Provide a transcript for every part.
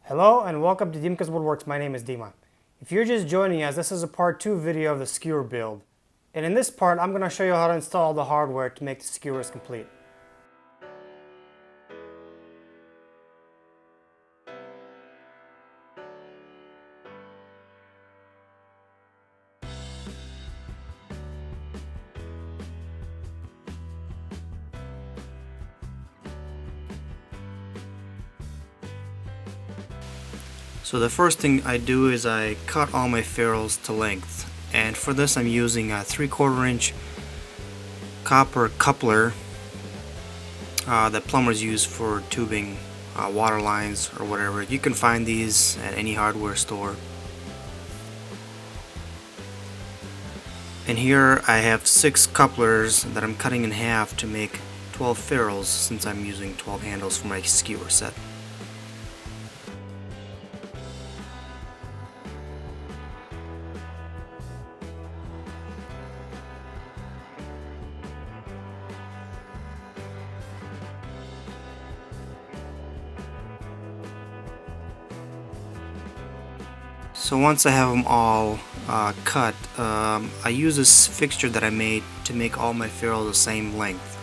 Hello and welcome to Dimka's Woodworks. My name is Dima. If you're just joining us, this is a part 2 video of the skewer build. And in this part, I'm going to show you how to install the hardware to make the skewers complete. So the first thing I do is I cut all my ferrules to length, and for this I'm using a 3/4 inch copper coupler that plumbers use for tubing water lines or whatever. You can find these at any hardware store. And here I have 6 couplers that I'm cutting in half to make 12 ferrules, since I'm using 12 handles for my skewer set. So once I have them all cut, I use this fixture that I made to make all my ferrules the same length.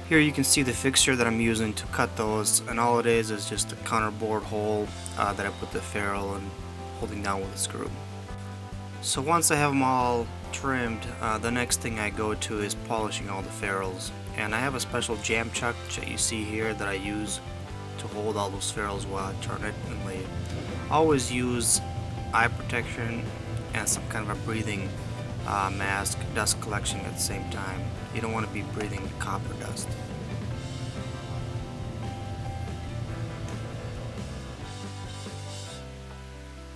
Here you can see the fixture that I'm using to cut those, and all it is just a counterbore hole that I put the ferrule and holding down with a screw. So once I have them all trimmed, the next thing I go to is polishing all the ferrules. And I have a special jam chuck that you see here that I use to hold all those ferrules while I turn it and lay it. Always use eye protection and some kind of a breathing mask, dust collection at the same time. You don't want to be breathing copper dust.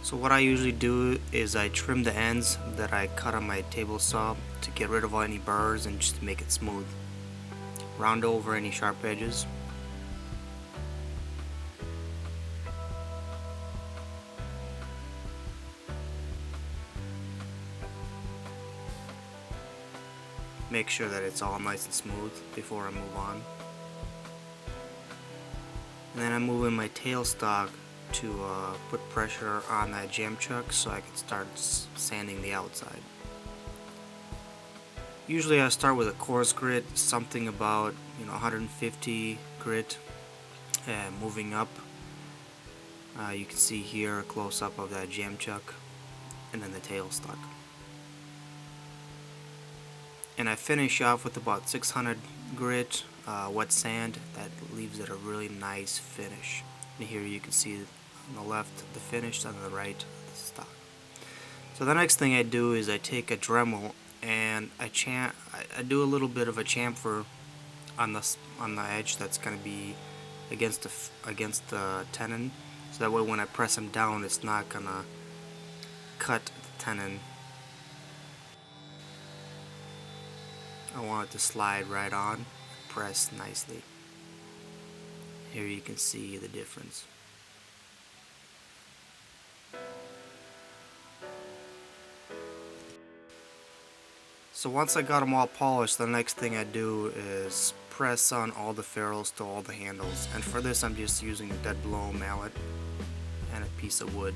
So what I usually do is I trim the ends that I cut on my table saw to get rid of any burrs and just to make it smooth. Round over any sharp edges. Make sure that it's all nice and smooth before I move on. And then I move in my tailstock to put pressure on that jam chuck so I can start sanding the outside. Usually I start with a coarse grit, something about 150 grit, and moving up. You can see here a close-up of that jam chuck and then the tailstock. And I finish off with about 600 grit wet sand that leaves it a really nice finish. And here you can see on the left the finish, on the right the stock. So the next thing I do is I take a Dremel and I do a little bit of a chamfer on the edge that's going to be against the tenon, so that way when I press them down it's not going to cut the tenon. I want it to slide right on, press nicely. Here you can see the difference. So once I got them all polished, the next thing I do is press on all the ferrules to all the handles. And for this I'm just using a dead blow mallet and a piece of wood.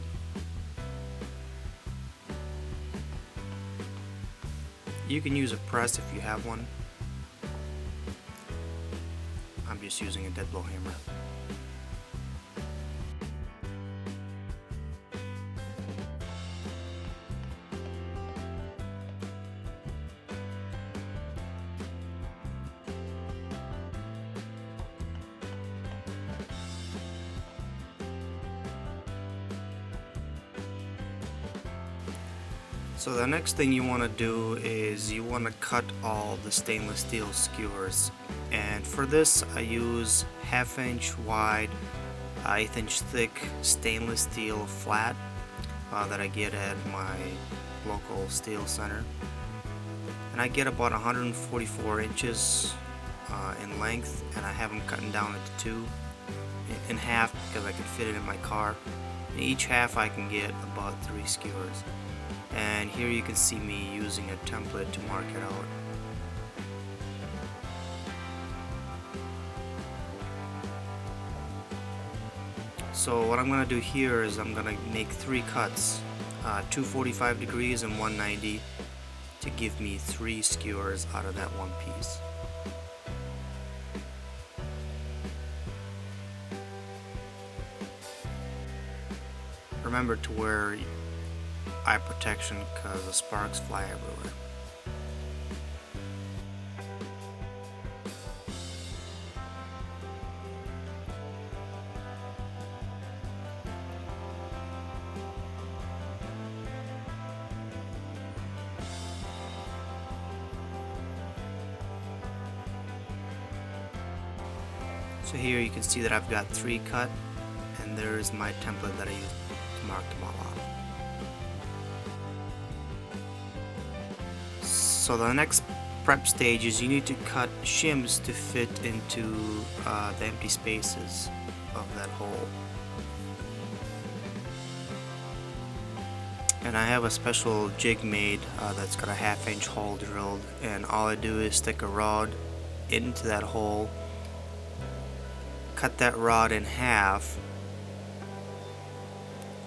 You can use a press if you have one. I'm just using a dead blow hammer. So the next thing you want to do is you want to cut all the stainless steel skewers, and for this I use 1/2 inch wide, 1/8 inch thick stainless steel flat that I get at my local steel center, and I get about 144 inches in length, and I have them cutting down into two in half because I can fit it in my car. In each half I can get about 3 skewers. And here you can see me using a template to mark it out. So what I'm going to do here is I'm going to make 3 cuts, 2 45 degrees and 190, to give me 3 skewers out of that one piece. Remember to wear eye protection because the sparks fly everywhere. So here you can see that I've got 3 cut, and there's my template that I used to mark them all off. So the next prep stage is you need to cut shims to fit into the empty spaces of that hole. And I have a special jig made that's got a 1/2 inch hole drilled, and all I do is stick a rod into that hole, cut that rod in half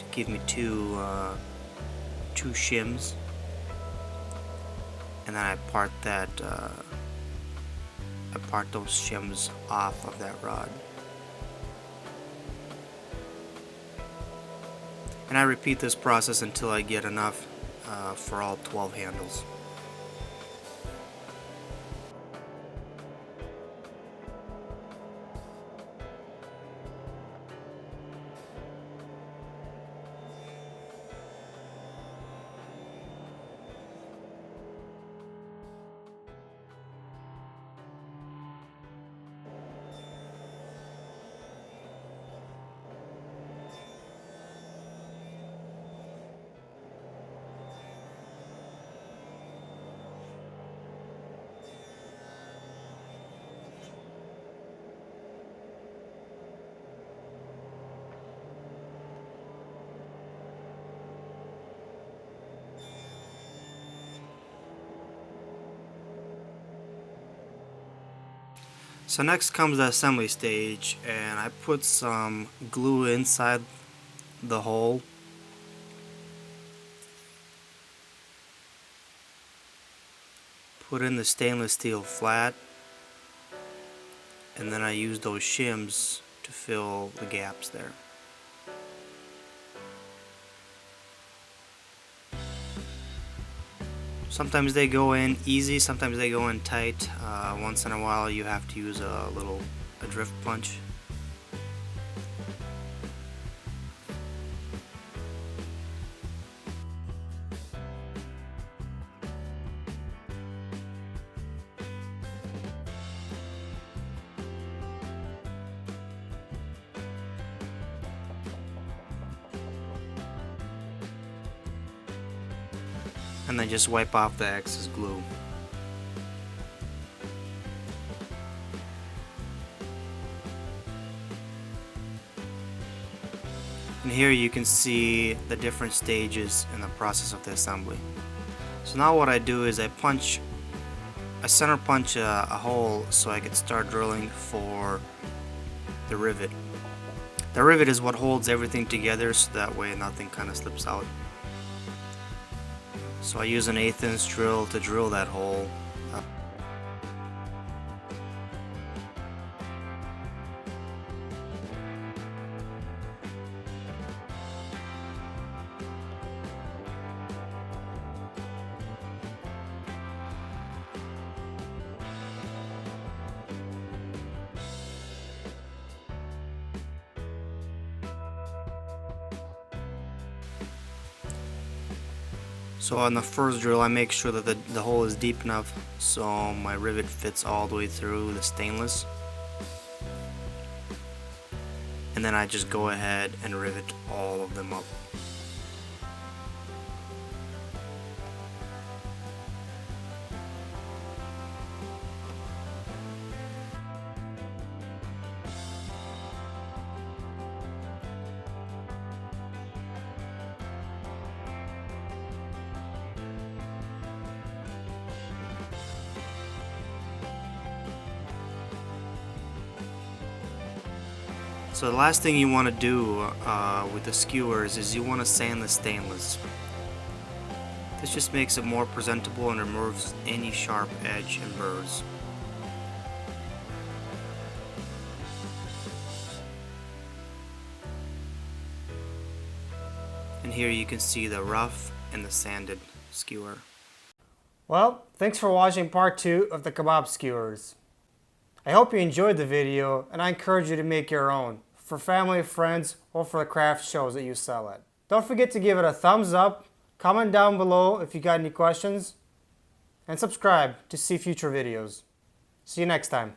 to give me two shims, and then I part those shims off of that rod. And I repeat this process until I get enough for all 12 handles. So next comes the assembly stage, and I put some glue inside the hole. Put in the stainless steel flat, and then I use those shims to fill the gaps there. Sometimes they go in easy, sometimes they go in tight. Once in a while you have to use a drift punch. And then just wipe off the excess glue. And here you can see the different stages in the process of the assembly. So now what I do is I center punch a hole so I can start drilling for the rivet. The rivet is what holds everything together, so that way nothing kind of slips out. So I use an 1/8 inch drill to drill that hole. So on the first drill, I make sure that the hole is deep enough so my rivet fits all the way through the stainless. And then I just go ahead and rivet all of them up. So the last thing you want to do with the skewers is you want to sand the stainless. This just makes it more presentable and removes any sharp edge and burrs. And here you can see the rough and the sanded skewer. Well, thanks for watching part 2 of the Kabob Skewers. I hope you enjoyed the video, and I encourage you to make your own for family, friends, or for the craft shows that you sell at. Don't forget to give it a thumbs up, comment down below if you got any questions, and subscribe to see future videos. See you next time.